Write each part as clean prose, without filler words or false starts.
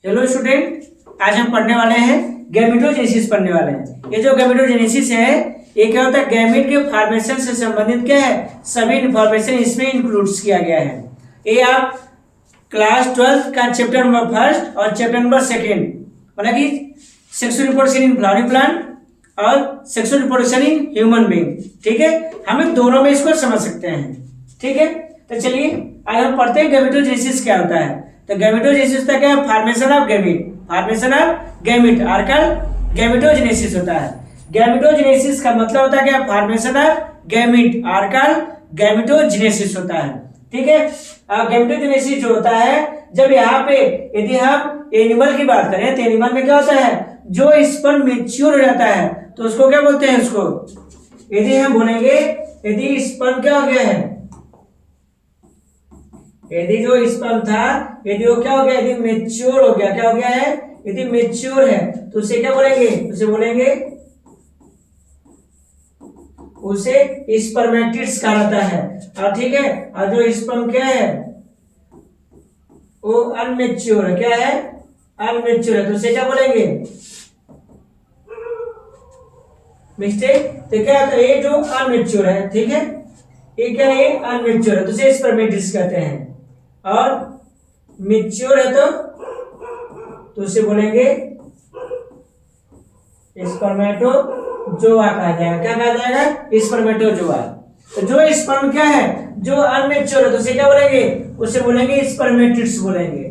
Hello student, आज हम पढ़ने वाले हैं गैमेटोजेनेसिस पढ़ने वाले हैं। ये जो गैमेटोजेनेसिस है ये क्या होता है, गैमेट के फॉर्मेशन से संबंधित क्या है, सभी इंफॉर्मेशन इसमें इंक्लूड्स किया गया है। ये आप क्लास 12 का चैप्टर नंबर 1 और चैप्टर नंबर 2 मतलब कि sexual reproduction in flowering plant और sexual reproduction in human being, ठीक है, हम दोनों में इसको समझ सकते हैं। ठीक है, तो चलिए आज हम पढ़ते हैं गैमेटोजेनेसिस क्या होता है। तो गैमेटोजेनेसिस होता है क्या, formation of gamete, formation of gamete are called gametogenesis होता है। गैमेटोजेनेसिस का मतलब होता है क्या, formation of gamete are called gametogenesis होता है। ठीक है, गैमेटोजेनेसिस जो होता है, जब यहाँ पे यदि हम एनिमल की बात करें तो एनिमल में क्या होता है, जो स्पर्म मैच्योर हो जाता है तो उसको क्या बोलते हैं, उसको यदि हम बोलेंगे यदि स्पर्म क्या हो गया है, यदि जो स्पर्म था यदि वो क्या हो गया, यदि मैच्योर हो गया, क्या हो गया है, यदि मैच्योर है तो उसे क्या बोलेंगे, उसे बोलेंगे उसे स्पर्मेटिड्स कहा जाता है। और ठीक है, और जो स्पर्म क्या है वो अनमेच्योर है, क्या है, अनमेच्योर है तो उसे क्या बोलेंगे, मिस्टेक। तो क्या है, ये जो अनमेच्योर है, ठीक है, ये क्या है, अनमेच्योर है तो उसे स्पर्मेटिड्स कहते हैं। और मैच्योर है तो उसे बोलेंगे स्पर्मेटोजोआ कहा जाएगा। क्या कहा जाएगा, स्पर्मेटोजोआ। तो जो स्पर्म क्या है, जो अनमेच्योर है तो उसे क्या बोलेंगे, उसे बोलेंगे स्पर्मेटिड्स बोलेंगे।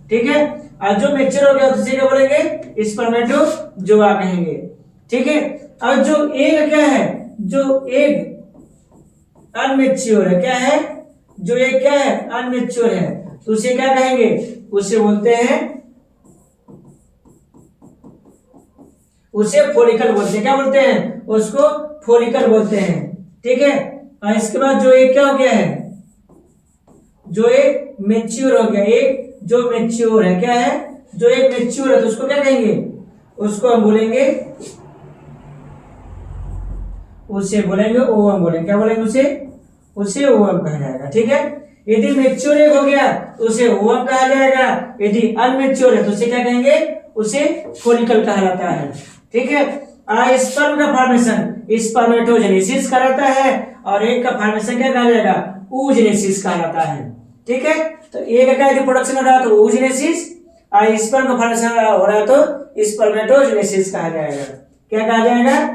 ठीक है, और जो मैच्योर हो गया तो उसे क्या बोलेंगे, स्पर्मेटोजोआ कहेंगे। ठीक है, और जो एग क्या है, जो एग अनमेच्योर है, क्या है, जो एग क्या है, अनमेच्योर है तो उसे क्या कहेंगे, उसे बोलते हैं, उसे फोलिकल बोलते हैं। क्या बोलते हैं, उसको फोलिकल बोलते हैं। ठीक है, और इसके बाद जो एक क्या हो गया है, जो एक मैच्योर हो गया, एक जो मैच्योर है, क्या है, जो एक मैच्योर है तो उसको क्या कहेंगे, उसको हम बोलेंगे, उसे बोलेंगे ओवम बोलेंगे। क्या बोलेंगे, उसे ओवम कहा जाएगा। ठीक है, यदि मैच्योर एक हो गया तो उसे ओवम कहा जाएगा, यदि अनमेच्योर है तो उसे क्या कहेंगे, उसे फोलिकल कहा जाता है। ठीक है, स्पर्म का फॉर्मेशन स्पर्मेटोजेनेसिस कहलाता है और एग का फॉर्मेशन क्या कहा जाएगा, oogenesis कहा जाता है। ठीक है, तो एग का रिप्रोडक्शन हो रहा है तो oogenesis, और स्पर्म का फॉर्मेशन हो रहा है तो स्पर्मेटोजेनेसिस कहा जाएगा। क्या कहा जाएगा,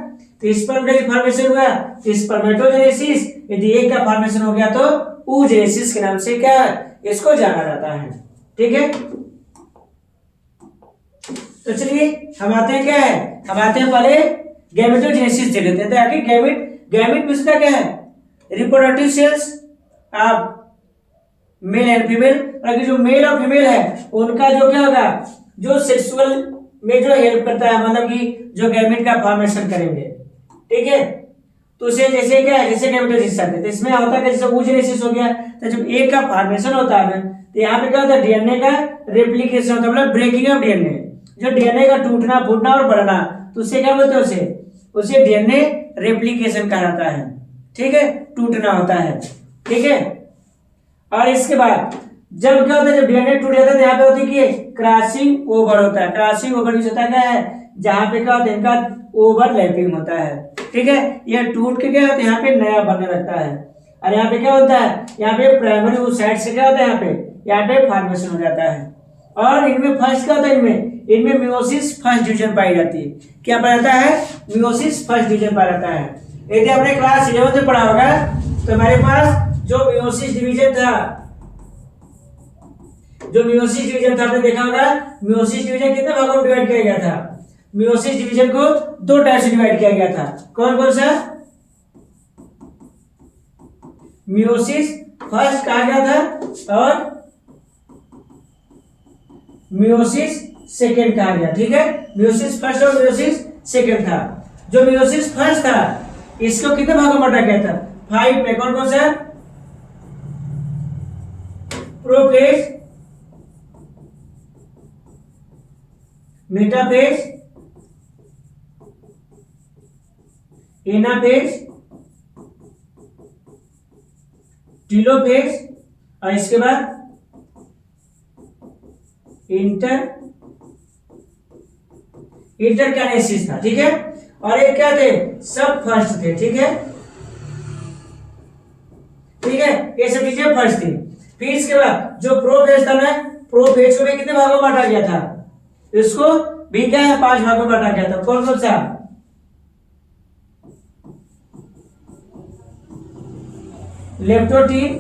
तो स्पर्म का फॉर्मेशन हुआ स्पर्मेटोजेनेसिस, यदि एग का फॉर्मेशन हो गया तो oogenesis के नाम से क्या इसको जाना जाता है। ठीक है, तो चलिए हम आते हैं, क्या है, हम आते हैं पहले गैमेटोजेनेसिस देख लेते हैं। तो आखिर गैमेट उसका क्या है, reproductive cells of male and female, और जो मेल और फीमेल है उनका जो क्या होगा, जो सेक्सुअल में जो हेल्प करता है, मतलब कि जो गैमेट का फॉर्मेशन करेंगे। ठीक है, तो उसे जैसे क्या है, जैसे गैमेटोजेनेसिस आते हैं तो इसमें होता है, जैसे oogenesis हो गया तो जब एक का फॉर्मेशन होता है तो यहाँ पे क्या होता है, डीएनए का रेप्लिकेशन होता है, मतलब ब्रेकिंग ऑफ डीएनए, जो डीएनए का टूटना फूटना और बढ़ना, तो उसे क्या बोलते हैं, उसे डीएनए रेप्लिकेशन कहा जाता है। ठीक है, टूटना होता है। ठीक है, और इसके बाद जब क्या होता है, जब डीएनए टूट जाता है तो यहाँ पे होती है कि क्रॉसिंग ओवर होता है। क्रॉसिंग ओवर होता है क्या है, जहाँ पे क्या होता है, इनका ओवरलैपिंग होता है। ठीक है, यह टूट के क्या होता है, यहाँ पे नया बनने लगता है। और यहाँ पे क्या होता है, यहाँ पे प्राइमरी उस साइड से क्या होता है, यहाँ पे फॉर्मेशन हो जाता है। और इनमें फर्स्ट क्या होता है, इनमें मियोसिस फर्स्ट डिवीजन पाई जाती है। क्या पाया जाता है, मियोसिस फर्स्ट डिवीजन पाया जाता है। यदि आपने क्लास 11 में पढ़ा होगा तो हमारे पास जो मियोसिस डिवीजन था, आपने देखा होगा, मियोसिस डिवीजन कितने भागों में डिवाइड किया गया था, मियोसिस डिवीजन को 2 टाइप से डिवाइड किया गया था। कौन कौन सा, मियोसिस फर्स्ट कहा गया था और मियोसिस सेकेंड कहा गया। ठीक है, मियोसिस फर्स्ट और मियोसिस सेकेंड था। जो मियोसिस फर्स्ट था इसको कितने भागों में बांटा गया था, 5 में। कौन कौन सा, प्रोफेज, मेटाफेज, एनाफेज, टीलोफेज, और इसके बाद इंटर इंटरकाइनेसिस था, ठीक है। और एक क्या थे, सब फर्स्ट थे, ठीक है, ठीक है, ये सब चीजें फर्स्ट थी। फिर इसके बाद जो प्रोफेज था ना, प्रोफेज को भी कितने भागों में बांटा गया था, इसको भी क्या है 5 भागों में बांटा गया था। कौन कौन सा, लेप्टोटीन,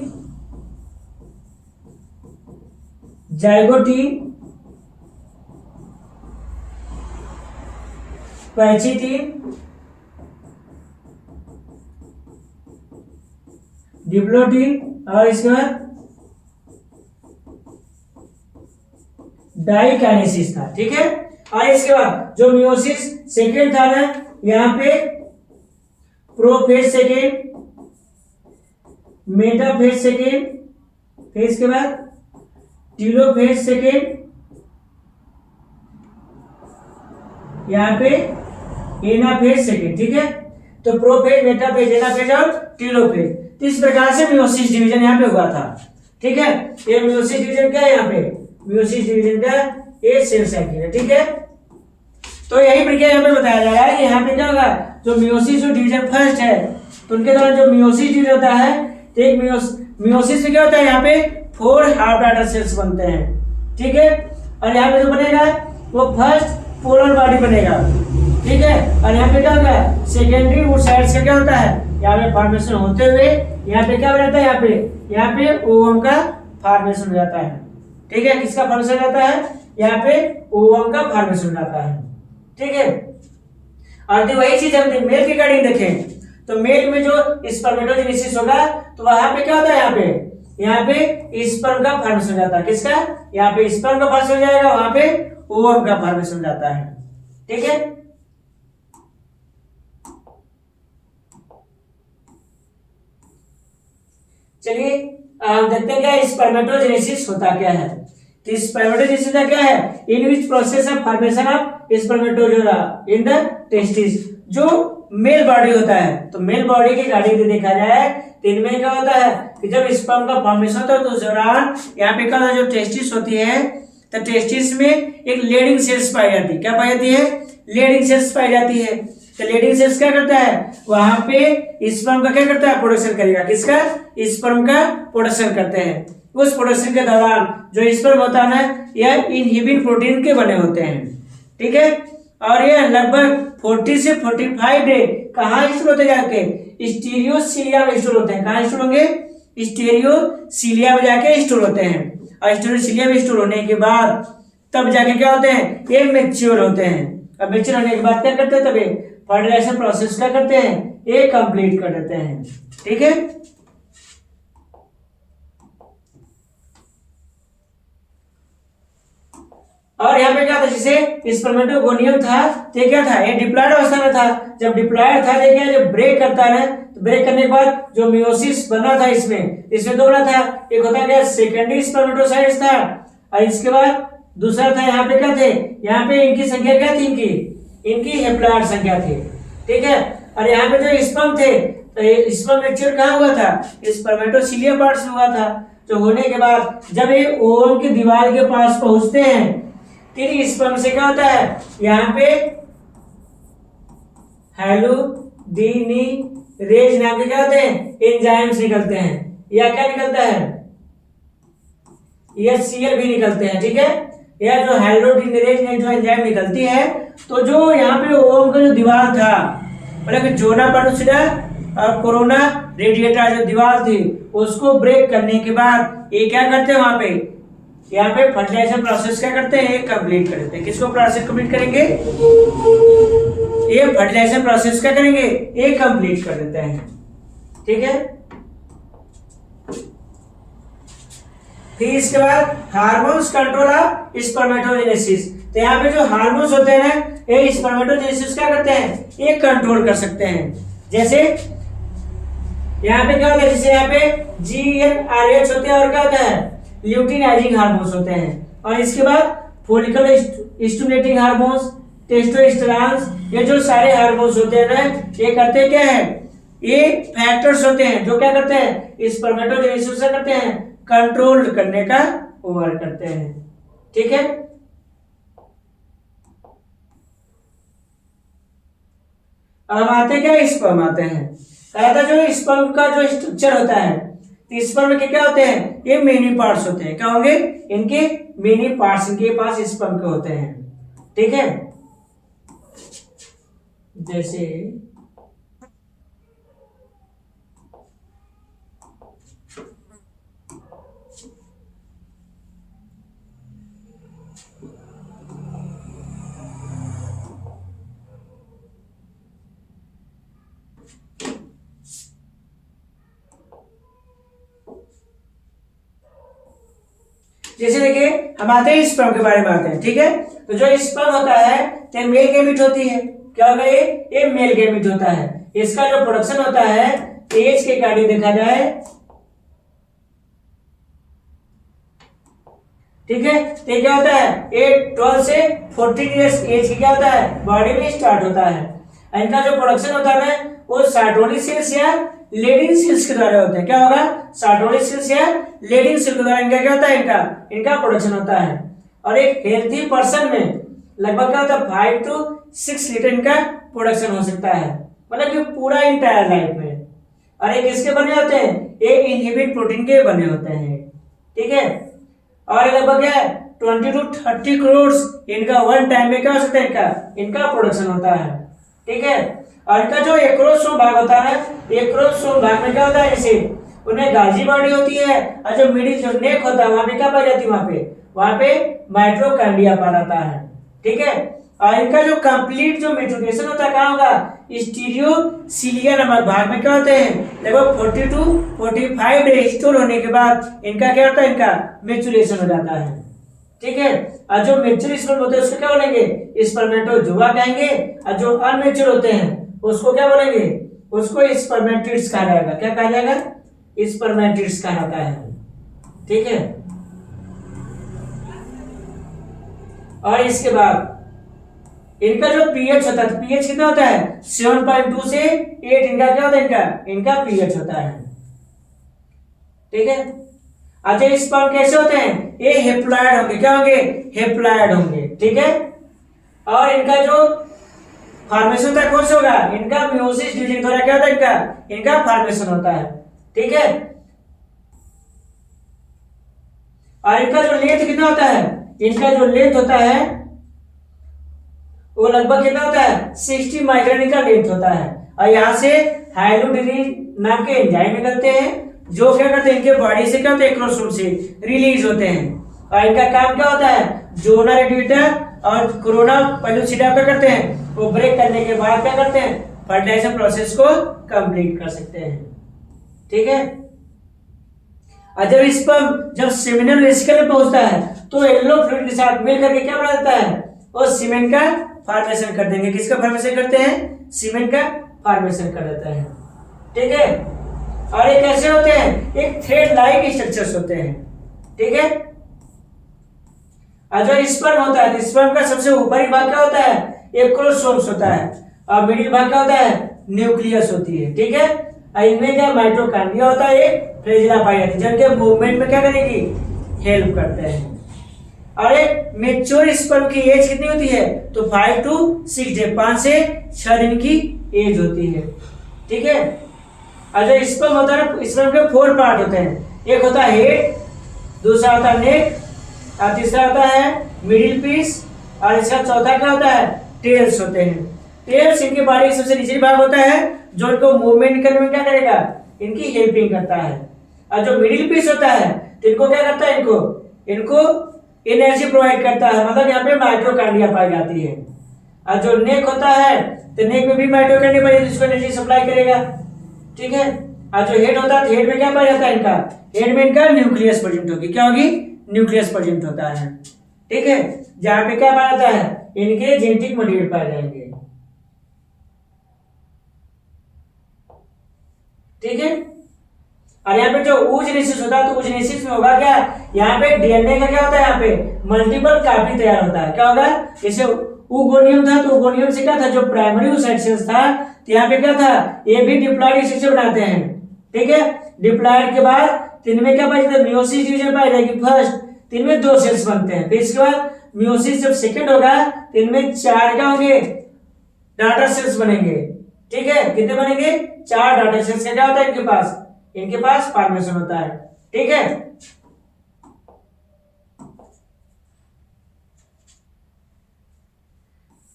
जाइगोटीन, पैचिटीन, डिप्लोटीन और इसके बाद डाइकाइनेसिस था, ठीक है। और इसके बाद जो मियोसिस सेकेंड था ना, यहाँ पे प्रोफेज सेकेंड, मेटाफेज सेकेंड, फिर इसके बाद टीलोफेज सेकेंड, यहाँ पे एनाफेज सेकेंड, ठीक है। तो प्रोफेज, मेटाफेज, एनाफेज और टीलोफेज, तो इस प्रकार से मियोसिस डिवीजन यहाँ पे हुआ था, ठीक है। ये मियोसिस डिवीजन क्या है, यहाँ पे मियोसिस डिवीजन का ये सेल साइकिल है, ठीक है। तो यही प्रक्रिया यहाँ पे बताया जा रहा है कि यहाँ पे क्या होगा, जो मियोसिस जो डिवीजन फर्स्ट है, तो उनके दौरान जो मियोसिस डिवीजन होता है, तो एक मियोसिस में क्या होता है, यहाँ पे 4 हाफ डाटा सेल्स बनते हैं, ठीक है। और यहाँ पे जो बनेगा वो फर्स्ट पोलर बॉडी बनेगा, ठीक है। और यहाँ पे क्या होगा, सेकेंडरी वुड साइड्स का क्या होता है, यहाँ पे फॉर्मेशन होते हुए यहाँ पे क्या हो जाता है, यहाँ पे ओवम का फॉर्मेशन हो जाता है, ठीक है। किसका फॉर्मेशन हो जाता है, यहाँ पे ओवम का फॉर्मेशन हो जाता है, ठीक है। और वही चीज हम मेल के रिगार्डिंग देखें, तो मेल में जो स्पर्मेटोजेनेसिस होगा, तो वहां पे क्या होता है, यहाँ पे स्पर्म का फॉर्मेशन हो जाता है, किसका, यहाँ पे स्पर्म का फॉर्मेशन हो जाएगा, वहां पे ओवम का फॉर्मेशन हो जाता है, ठीक है। चलिए देखते हैं क्या स्पर्मेटोजेनेसिस होता क्या है। तो स्पर्मेटोजेनेसिस का क्या है, in which process of formation of spermatozoa in the testis, जो मेल बॉडी होता है, तो मेल बॉडी की गाड़ी में देखा जाए तो इनमें क्या होता है कि जब स्पर्म का फॉर्मेशन होता है तो उस दौरान यहाँ पे क्या होता है, जो टेस्टिस होती है, तो टेस्टिस में एक लेडिंग सेल्स पाई जाती है, क्या पाई जाती है, लेडिंग सेल्स पाई जाती है। तो लेडिंग सेल्स क्या करता है, वहां पे स्पर्म का क्या करता है, प्रोडक्शन करेगा, किसका, स्पर्म का प्रोडक्शन करते हैं। उस प्रोडक्शन के दौरान जो स्पर्म होता है ना, यह इनहिबिन प्रोटीन के बने होते हैं, ठीक है। और यह लगभग 40 से 45 डे कहाँ स्टोर होते जाके, स्टीरियोसीलिया में स्टोर होते हैं। कहाँ स्टोर होंगे, स्टीरियोसीलिया में जाके स्टोर होते हैं। और स्टीरियोसीलिया में स्टोर होने के बाद तब जाके क्या होते हैं, ये मैच्योर होते हैं। अब मैच्योर होने के बाद क्या करते हैं, तभी फर्टिलाइजेशन प्रोसेस क्या करते हैं, ये कंप्लीट कर देते हैं, ठीक है। और यहाँ पे क्या था, जैसे स्पर्मेटोगोनियम था, तो ये क्या था, ये डिप्लॉयड अवस्था में था। जब डिप्लॉयड था, ये क्या, जब ब्रेक करता है, तो ब्रेक करने के बाद जो मियोसिस बना था, इसमें दो बना था, एक होता क्या, सेकेंडरी स्पर्मेटोसाइट्स था, और इसके बाद दूसरा था, यहाँ पे क्या थे, यहाँ पे इनकी संख्या क्या थी, इनकी हैप्लॉयड संख्या थी, ठीक है। और यहाँ पे जो स्पर्म थे, तो स्पर्म मैच्योर कहाँ हुआ था, स्पर्मेटोसिलिया पार्ट्स में हुआ था। जो होने के बाद जब ये ओवम की दीवार के पास पहुंचते हैं, फिर स्पर्म से क्या होता है, यहाँ पे हेलोडिनीरेज नाम के क्या होते हैं, एंजाइम्स निकलते हैं, या क्या निकलता है, HCl भी निकलते हैं, ठीक है। यह जो हेलोडिनीरेज जो एंजाइम निकलती है, तो जो यहाँ पे ओवम का जो दीवार था, मतलब कि जोना पेडुसिटा और कोरोना रेडिएटा जो दीवार थी, उसको ब्रेक करने के बाद ये क्या करते हैं, वहां पे यहाँ पे फर्टिलाइजेशन प्रोसेस क्या करते हैं, कंप्लीट कर देते हैं। किसको प्रोसेस कंप्लीट करेंगे, ये फर्टिलाइजेशन प्रोसेस क्या करेंगे, ये कंप्लीट कर देते हैं, ठीक है। फिर इसके बाद हार्मोन्स कंट्रोल ऑफ स्पर्मेटोजेनेसिस, तो यहाँ पे जो हार्मोन्स होते हैं ना, ये स्पर्मेटोजेनेसिस क्या करते हैं, ये कंट्रोल कर सकते हैं। जैसे यहाँ पे क्या होता है, जैसे यहाँ पे GnRH होते हैं, और क्या होता है, ल्यूटिनाइजिंग हार्मोन्स होते हैं। और इसके बाद फोलिकल स्टिमुलेटिंग हार्मोन्स, टेस्टोस्टेरोन्स, ये जो सारे हार्मोन्स होते हैं ना, ये करते क्या है, ये फैक्टर्स होते हैं जो क्या करते हैं, स्पर्मेटोजेनेसिस करते हैं, कंट्रोल करने का वर्क करते हैं, ठीक है। अब हम आते क्या, स्पर्म आते हैं। कहा था जो स्पर्म का जो स्ट्रक्चर होता है, तो स्पर्म के क्या होते हैं, ये मेनी पार्ट्स होते हैं। क्या होंगे, इनके मेनी पार्ट्स इनके पास स्पर्म के होते हैं। ठीक है, जैसे जैसे देखिए हम आते हैं स्पर्म के बारे में आते हैं। ठीक है, तो जो स्पर्म होता है तो मेल गैमेट होती है। क्या होगा, ये मेल गैमेट होता है। इसका जो प्रोडक्शन होता है एज के अकॉर्डिंग देखा जाए, ठीक है, तो क्या होता है, ये 12 से 14 इयर्स एज की क्या होता है, बॉडी में स्टार्ट होता है। इनका जो प्रोडक्शन होता है वो सार्टोनी सेल्स या लेडिंग सेल्स के द्वारा होता है। क्या होगा, सार्टोनी सेल्स या लेडिंग सेल के द्वारा इनका क्या होता है, इनका प्रोडक्शन होता है। और एक हेल्थी पर्सन में लगभग क्या होता है, 5 to 6 लीटर इनका प्रोडक्शन हो सकता है, मतलब कि पूरा इंटायर लाइफ में। और एक किसके बने होते हैं, एक इनहिबिट प्रोटीन के बने होते हैं। ठीक है, और लगभग क्या है 20 to 30 करोड़ इनका वन टाइम में क्या हो सकता है, इनका प्रोडक्शन होता है। ठीक है, और इनका जो एक्रोसोम भाग होता है, एक्रोसोम भाग में क्या होता है, जैसे उनमें गाजी बॉडी होती है, और जो मिडिल जो नेक होता है वहां पे क्या पाई जाती है, वहां पे माइटोकॉन्ड्रिया पाया जाता है। ठीक है, और इनका जो कंप्लीट जो मेचुरेशन होता है कहाँ होगा, स्टीरियोसीलिया नामक भाग में क्या होते हैं, लगभग 40 to 45 डे स्टोर होने के बाद इनका क्या होता है, इनका मेचुरेशन हो जाता है। ठीक है, और जो मेच्योर स्पर्म होते हैं उसको क्या बोलेंगे, स्पर्मेटोजुआ कहेंगे, और जो अनमेच्योर होते हैं उसको क्या बोलेंगे, उसको स्पर्मेटिड्स कहा जाएगा। क्या कहा जाएगा, स्पर्मेटिड्स कहा जाता है। ठीक है, और इसके बाद इनका जो पीएच होता है, पीएच कितना होता है, 7.2 से 8 इनका क्या होता है, इनका पीएच होता है। ठीक है, अच्छा स्पर्म कैसे होते हैं, ये हेप्लॉइड होंगे। क्या होंगे, हेप्लॉइड होंगे। ठीक है, और इनका जो फॉर्मेशन होता है कौन सा होगा, इनका मियोसिस डिवीजन द्वारा क्या होता है, इनका फॉर्मेशन होता है। ठीक है, और इनका जो लेंथ कितना होता है, इनका जो लेंथ होता है वो लगभग कितना होता है, 60 माइक्रोन इनका लेंथ होता है। और यहाँ से हाइड्रोडिनिन नाम के एंजाइम निकलते हैं जो क्या करते हैं, इनके बॉडी से क्या होता है, एक्रोसोम से रिलीज होते हैं। और इनका काम क्या होता है, जोना रेडिएटर और कोरोना पेलुसिडा क्या करते हैं, वो ब्रेक करने के बाद क्या करते हैं, फर्टिलाइजेशन प्रोसेस को कंप्लीट कर सकते हैं। ठीक है, और जब स्पर्म जब सेमिनल वेसिकल में पहुंचता है तो येलो फ्लूइड के साथ मिल करके क्या बना देता है, वो सीमेंट का फॉर्मेशन कर देंगे। किसका फॉर्मेशन करते हैं, सीमेंट का फॉर्मेशन कर देता है। ठीक है, और ये कैसे होते हैं, एक थ्रेड लाइक स्ट्रक्चर्स होते हैं। ठीक है, और जो स्पर्म होता है, स्पर्म का सबसे ऊपरी भाग क्या होता है, एक्रोसोम्स होता है, और मिडिल भाग क्या होता है, न्यूक्लियस होती है। ठीक है, और इनमें क्या माइटोकॉन्ड्रिया होता है, एक फ्लैजेला पाई जाती है जिनके मूवमेंट में क्या करेगी, हेल्प करते हैं। और एक मेच्योर स्पर्म की एज कितनी होती है, तो 5 to 6 डे, 5 से 6 दिन की एज होती है। ठीक है, और जो स्पर्म होता है, स्पर्म के 4 पार्ट होते हैं। एक होता है हेड, दूसरा होता है नेक, और तीसरा होता है मिडिल पीस, और इसका चौथा क्या होता है, टेल्स होते हैं। टेल्स इनके बॉडी का सबसे निचली भाग होता है जो इनको मूवमेंट करने में क्या करेगा, इनकी हेल्पिंग करता है। और जो मिडिल पीस होता है तो इनको क्या करता है, इनको एनर्जी प्रोवाइड करता है, मतलब यहाँ पे माइटोकॉन्ड्रिया पाई जाती है। और जो नेक होता है तो नेक में भी माइटोकॉन्ड्रिया पाई जाती है, जिसको एनर्जी सप्लाई करेगा। ठीक है, और जो हेड होता है तो हेड में क्या पाया जाता है, इनका हेड में इनका न्यूक्लियस प्रेजेंट होगी। क्या होगी, न्यूक्लियस प्रेजेंट होता है। ठीक है, जहाँ पे क्या पाया जाता है, इनके जेनेटिक मटेरियल पाए जाएंगे। ठीक है, और यहाँ पे जो oogenesis होता है तो oogenesis में होगा क्या, यहाँ पे डीएनए का क्या होता है, यहाँ पे मल्टीपल कॉपी तैयार होता है। क्या होगा, जैसे उगोनियम था तो उगोनियम से क्या था, जो प्राइमरी oocyte सेल्स था तो यहाँ पे क्या था, ये भी डिप्लॉइड स्ट्रक्चर बनाते हैं। ठीक है, डिप्लॉइड के बाद इनमें क्या पाया जाता है, मियोसिस डिवीजन पाई जाएगी फर्स्ट, इनमें 2 सेल्स बनते हैं। फिर इसके बाद मियोसिस जब सेकंड होगा तो इनमें 4 क्या होंगे, डॉटर सेल्स बनेंगे। ठीक है, कितने बनेंगे? 4 डाटा सेल्स का क्या होता है इनके पास फॉर्मेशन होता है। ठीक है,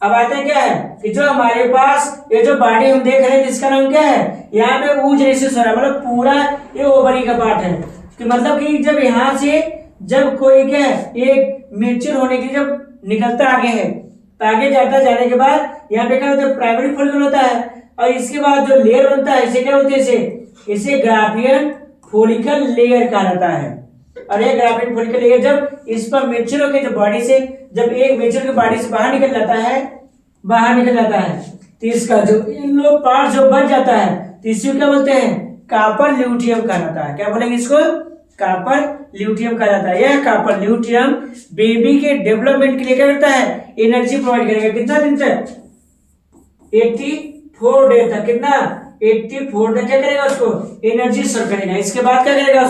अब आते हैं क्या है कि जो हमारे पास ये जो बॉडी हम देख रहे हैं इसका नाम क्या है, यहाँ पे oogenesis हो रहा है, मतलब पूरा ये ओवरी का पार्ट है। कि मतलब कि जब यहाँ से जब कोई क्या है एक मेच्योर होने की जब निकलता आगे है, तो आगे जाता जाने के बाद यहाँ पे क्या होता है, प्राइमरी फॉलिकल होता है, और इसके बाद जो लेयर बनता है इसे क्या बोलते हैं, इसे ग्राफियन फॉलिकल लेयर कहा जाता है। और ये ग्राफियन फॉलिकल लेयर जब इस पर मेच्योर होकर जब बॉडी से जब एक मेच्योर की बॉडी से बाहर निकल जाता है तो इसका जो इन लोग पार्ट जो बच जाता है तो इसी को क्या बोलते हैं, कॉपर ल्यूटियम कहा जाता है। क्या बोलेंगे इसको? कॉपर ल्यूटियम कहा जाता है। यह कॉपर ल्यूटियम बेबी के डेवलपमेंट के लिए क्या करता है, एनर्जी प्रोवाइड करेगा। कितना दिन तक? 84 डे तक। कितना? 84 तक क्या करेगा, उसको एनर्जी सर्व करेगा। इसके बाद क्या करेगा,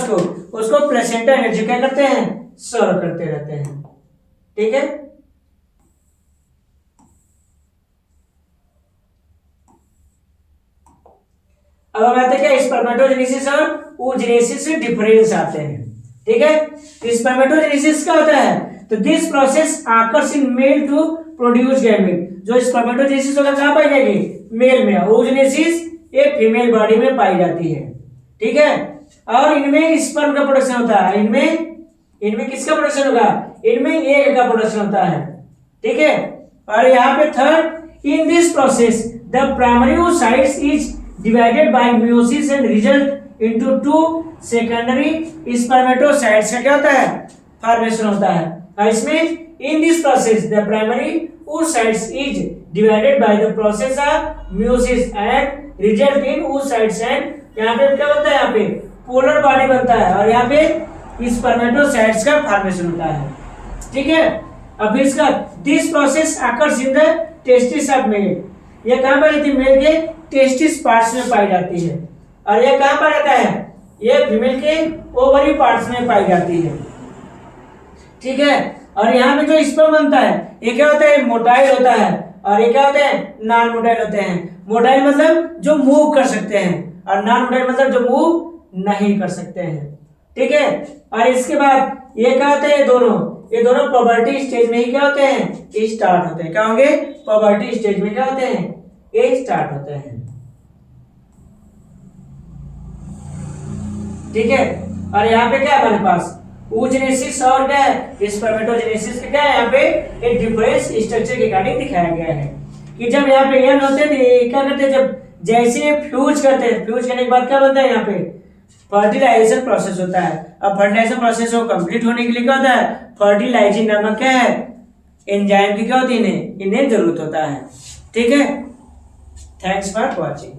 उसको प्लेसेंटा एनर्जी क्या करते हैं, सर्व करते रहते हैं। ठीक है, अब हम आते हैं क्या, स्पर्मेटोजेनेसिस और oogenesis से डिफरेंस आते हैं। ठीक है, तो स्पर्मेटोजेनेसिस क्या होता है, तो this process occurs in male to produce gamete. जो स्पर्मेटोजेनेसिस होगा कहां पाई जाएगी, मेल में। oogenesis एक फीमेल बॉडी में पाई जाती है। ठीक है, और इनमें स्पर्म का प्रोडक्शन होता है। इनमें किसका प्रोडक्शन होगा, इनमें एग का प्रोडक्शन होता है। ठीक है, और यहाँ पे third, in this process the primary oocytes is divided by meiosis and result into 2 secondary spermatocytes का क्या होता है, फॉर्मेशन होता है। और इसमें in this process the primary oocytes is divided by the process of meiosis and result in oocytes and यहाँ पे क्या होता है, यहाँ पे पोलर बॉडी बनता है और यहाँ पे स्पर्मेटोसाइट्स का फॉर्मेशन होता है। ठीक है, अब इसका this process occurs in the testis of male. ये कहाँ पर रहती है, मेल के टेस्टिस पार्ट्स में पाई जाती है। और ये कहाँ पर रहता है, ये फीमेल के ओवरी पार्ट्स में पाई जाती है। ठीक है, और यहाँ पे जो स्पर्म बनता है ये क्या होता है, मोटाइल होता है, और ये क्या होते हैं, नॉन मोटाइल होते हैं। मोटाइल मतलब जो मूव कर सकते हैं, और नॉन मोटाइल मतलब जो मूव नहीं कर सकते हैं। ठीक है, और इसके बाद ये क्या होते हैं, ये दोनों प्यूबर्टी स्टेज में ही क्या होते हैं, स्टार्ट होते हैं। क्या होंगे, प्यूबर्टी स्टेज में क्या होते हैं, ये स्टार्ट होते हैं। ठीक है, और यहाँ पे क्या है हमारे पास, oogenesis और क्या है, स्पर्मेटोजेनेसिस का क्या है, यहाँ पे एक डिफरेंस स्ट्रक्चर के अकॉर्डिंग दिखाया गया है कि जब यहाँ पे एन होते हैं क्या करते हैं, जब जैसे फ्यूज करते हैं, फ्यूज करने के बाद क्या बनता है, यहाँ पे फर्टिलाइजेशन प्रोसेस होता है। अब फर्टिलाइजेशन प्रोसेस को कंप्लीट होने के लिए क्या होता है, फर्टिलाइजिंग नामक क्या है, एंजाइम की क्या होती है, इन्हें जरूरत होता है। ठीक है, थैंक्स फॉर वॉचिंग।